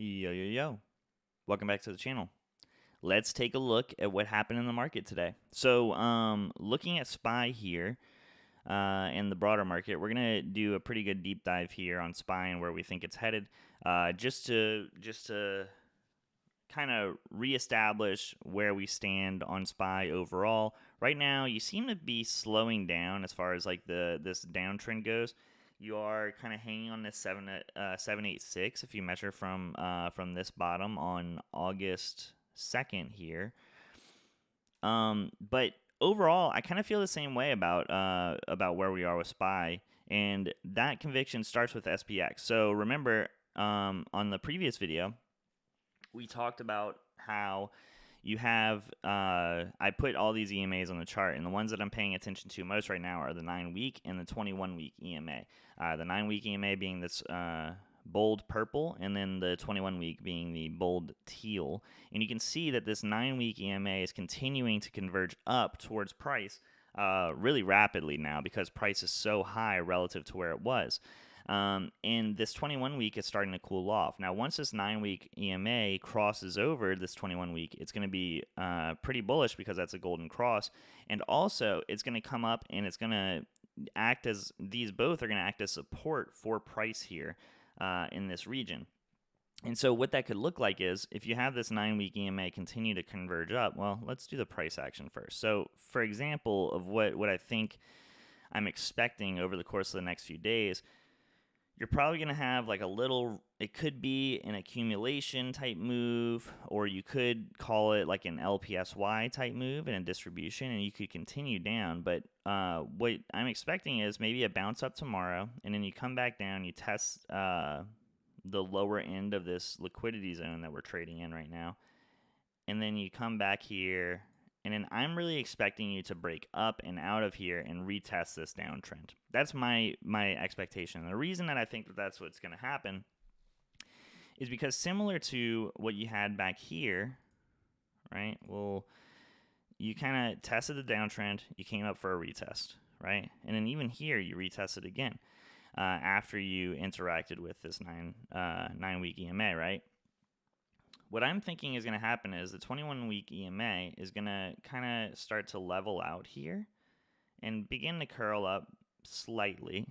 Yo, yo, yo. Welcome back to the channel. Let's take a look at what happened in the market today. So, looking at SPY here in the broader market, we're going to do a pretty good deep dive here on SPY and where we think it's headed, just to kind of reestablish where we stand on SPY overall. Right now, you seem to be slowing down as far as like this downtrend goes. You are kind of hanging on this 786 if you measure from this bottom on August 2nd here. But overall, I kind of feel the same way about where we are with SPY, and that conviction starts with SPX. So remember, on the previous video, we talked about how you have I put all these EMAs on the chart, and the ones that I'm paying attention to most right now are the 9-week and the 21-week EMA. The 9-week EMA being this bold purple, and then the 21-week being the bold teal. And you can see that this 9-week EMA is continuing to converge up towards price really rapidly now because price is so high relative to where it was. And this 21-week is starting to cool off. Now, once this 9-week EMA crosses over this 21-week, it's going to be pretty bullish because that's a golden cross. And also, it's going to come up and it's going to act as, these both are going to act as support for price here in this region. And so what that could look like is, if you have this 9-week EMA continue to converge up, well, let's do the price action first. So, for example, of what I think I'm expecting over the course of the next few days, you're probably going to have like a little, it could be an accumulation type move, or you could call it like an LPSY type move and a distribution, and you could continue down. But what I'm expecting is maybe a bounce up tomorrow, and then you come back down, you test the lower end of this liquidity zone that we're trading in right now, and then you come back here, and then I'm really expecting you to break up and out of here and retest this downtrend. That's my expectation. And the reason that I think that that's what's going to happen is because, similar to what you had back here, right? Well, you kind of tested the downtrend, you came up for a retest, right? And then even here, you retested again after you interacted with this 9-week EMA, right? What I'm thinking is going to happen is the 21-week EMA is going to kind of start to level out here and begin to curl up slightly.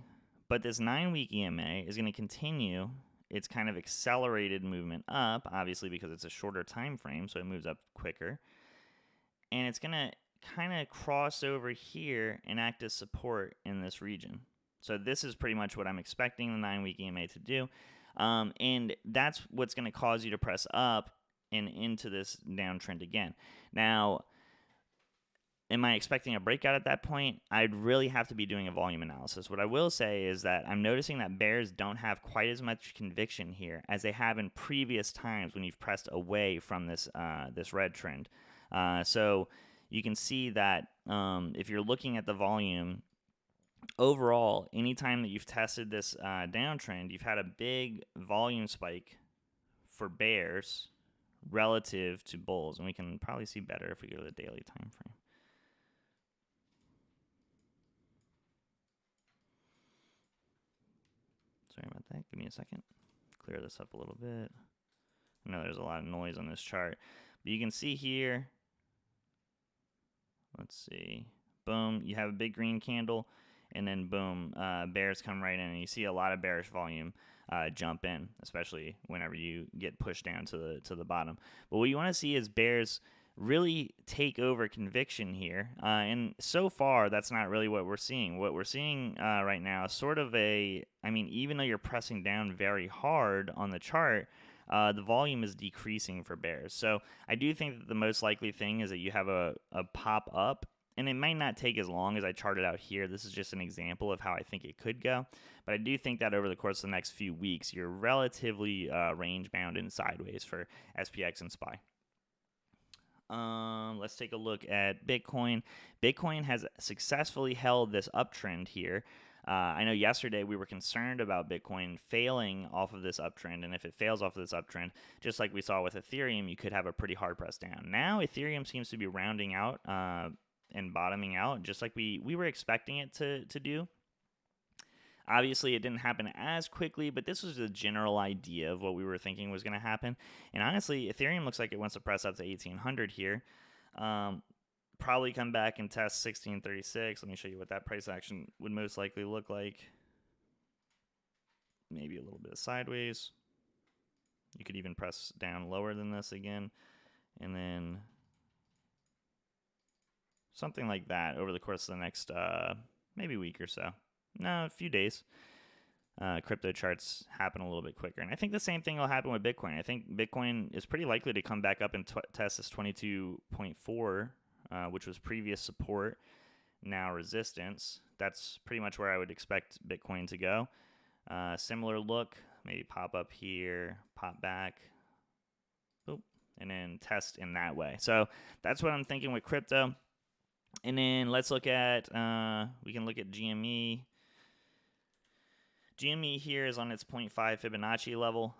But this 9-week EMA is going to continue its kind of accelerated movement up, obviously because it's a shorter time frame, so it moves up quicker. And it's going to kind of cross over here and act as support in this region. So this is pretty much what I'm expecting the 9-week EMA to do. And that's what's going to cause you to press up and into this downtrend again. Now, am I expecting a breakout at that point? I'd really have to be doing a volume analysis. What I will say is that I'm noticing that bears don't have quite as much conviction here as they have in previous times when you've pressed away from this red trend. So you can see that if you're looking at the volume, overall, anytime that you've tested this downtrend, you've had a big volume spike for bears relative to bulls, and we can probably see better if we go to the daily time frame. Sorry about that. Give me a second. Clear this up a little bit. I know there's a lot of noise on this chart, but you can see here. Let's see. Boom. You have a big green candle. And then boom, bears come right in, and you see a lot of bearish volume jump in, especially whenever you get pushed down to the bottom. But what you want to see is bears really take over conviction here, and so far that's not really what we're seeing. What we're seeing right now is sort of even though you're pressing down very hard on the chart, the volume is decreasing for bears. So I do think that the most likely thing is that you have a pop up. And it might not take as long as I charted out here. This is just an example of how I think it could go. But I do think that over the course of the next few weeks, you're relatively range-bound and sideways for SPX and SPY. Let's take a look at Bitcoin. Bitcoin has successfully held this uptrend here. I know yesterday we were concerned about Bitcoin failing off of this uptrend, and if it fails off of this uptrend, just like we saw with Ethereum, you could have a pretty hard press down. Now Ethereum seems to be rounding out and bottoming out, just like we were expecting it to do. Obviously, it didn't happen as quickly, but this was a general idea of what we were thinking was going to happen. And honestly, Ethereum looks like it wants to press up to 1800 here. Probably come back and test 1636. Let me show you what that price action would most likely look like. Maybe a little bit of sideways. You could even press down lower than this again, and then something like that over the course of the next maybe week or so. No, a few days. Crypto charts happen a little bit quicker. And I think the same thing will happen with Bitcoin. I think Bitcoin is pretty likely to come back up and test this 22.4, which was previous support, now resistance. That's pretty much where I would expect Bitcoin to go. Similar look, maybe pop up here, pop back, boop, and then test in that way. So that's what I'm thinking with crypto. And then let's look at, we can look at GME. GME here is on its 0.5 Fibonacci level.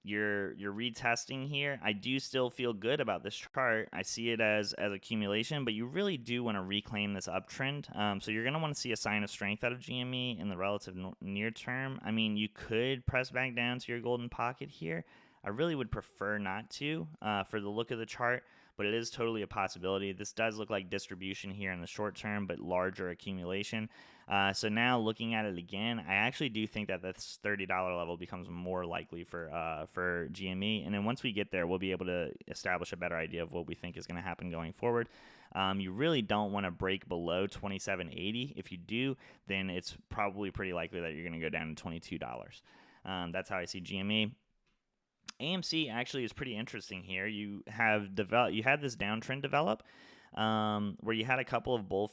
You're retesting here. I do still feel good about this chart. I see it as accumulation, but you really do want to reclaim this uptrend. So you're going to want to see a sign of strength out of GME in the relative near term. I mean, you could press back down to your golden pocket here. I really would prefer not to for the look of the chart, but it is totally a possibility. This does look like distribution here in the short term, but larger accumulation. So now looking at it again, I actually do think that this $30 level becomes more likely for GME. And then once we get there, we'll be able to establish a better idea of what we think is going to happen going forward. You really don't want to break below $27.80. If you do, then it's probably pretty likely that you're going to go down to $22. That's how I see GME. AMC actually is pretty interesting here. You had this downtrend develop where you had a couple of bull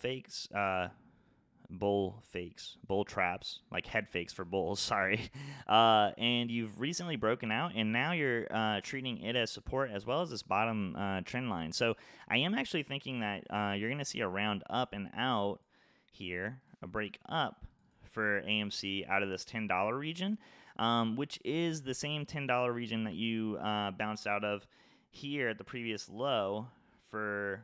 traps, like head fakes for bulls, sorry. And you've recently broken out, and now you're treating it as support as well as this bottom trend line. So I am actually thinking that you're going to see a round up and out here, a break up for AMC out of this $10 region. Which is the same $10 region that you bounced out of here at the previous low for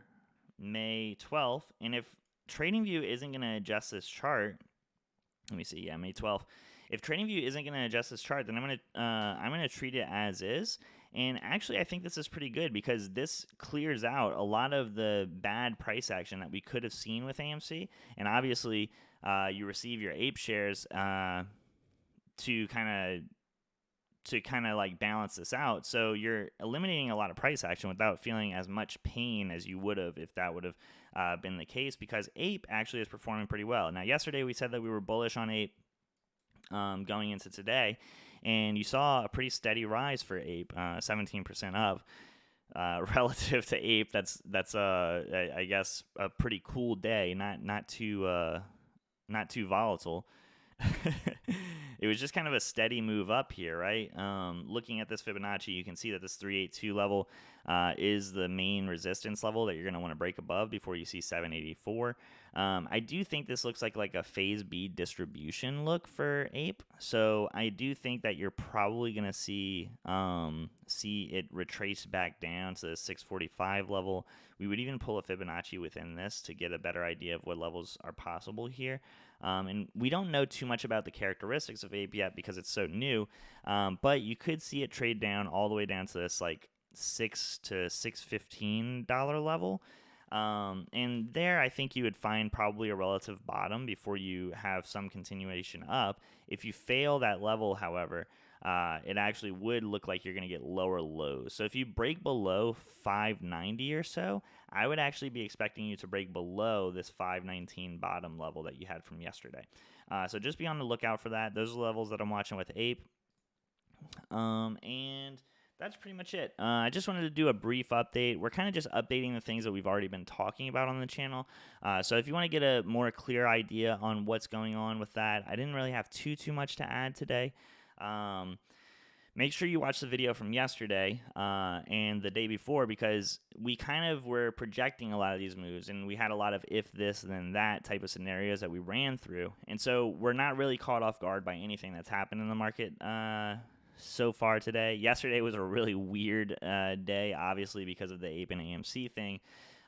May 12th. And if TradingView isn't going to adjust this chart, let me see, May 12th. If TradingView isn't going to adjust this chart, then I'm gonna treat it as is. And actually, I think this is pretty good because this clears out a lot of the bad price action that we could have seen with AMC. And obviously, you receive your ape shares to kind of like balance this out. So you're eliminating a lot of price action without feeling as much pain as you would have if that would have been the case, because ape actually is performing pretty well. Now, yesterday we said that we were bullish on ape going into today, and you saw a pretty steady rise for ape, 17% up. Relative to ape, that's I guess a pretty cool day, not too volatile. It was just kind of a steady move up here, right? Looking at this Fibonacci, you can see that this 382 level is the main resistance level that you're going to want to break above before you see 784. I do think this looks like a phase B distribution look for ape, so I do think that you're probably going to see it retrace back down to the 645 level. We would even pull a Fibonacci within this to get a better idea of what levels are possible here. And we don't know too much about the characteristics of ape yet because it's so new, but you could see it trade down all the way down to this like $6 to $6.15 level. And there I think you would find probably a relative bottom before you have some continuation up. If you fail that level, however, it actually would look like you're going to get lower lows. So if you break below 590 or so, I would actually be expecting you to break below this 519 bottom level that you had from yesterday. So just be on the lookout for that. Those are the levels that I'm watching with ape. And that's pretty much it. I just wanted to do a brief update. We're kind of just updating the things that we've already been talking about on the channel. So if you want to get a more clear idea on what's going on with that, I didn't really have too much to add today. Make sure you watch the video from yesterday and the day before, because we kind of were projecting a lot of these moves, and we had a lot of if this then that type of scenarios that we ran through. And so we're not really caught off guard by anything that's happened in the market so far today. Yesterday was a really weird day, obviously because of the ape and AMC thing.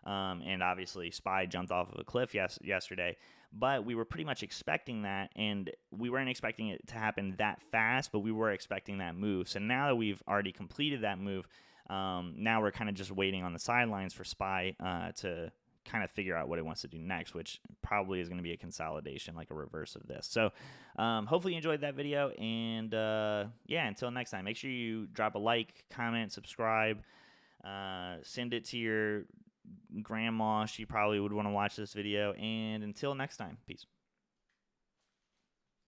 and obviously SPY jumped off of a cliff yesterday. But we were pretty much expecting that, and we weren't expecting it to happen that fast, but we were expecting that move. So now that we've already completed that move, now we're kind of just waiting on the sidelines for SPY to kind of figure out what it wants to do next, which probably is going to be a consolidation, like a reverse of this. So hopefully you enjoyed that video, and yeah, until next time, make sure you drop a like, comment, subscribe, send it to your grandma. She probably would want to watch this video, and until next time, peace.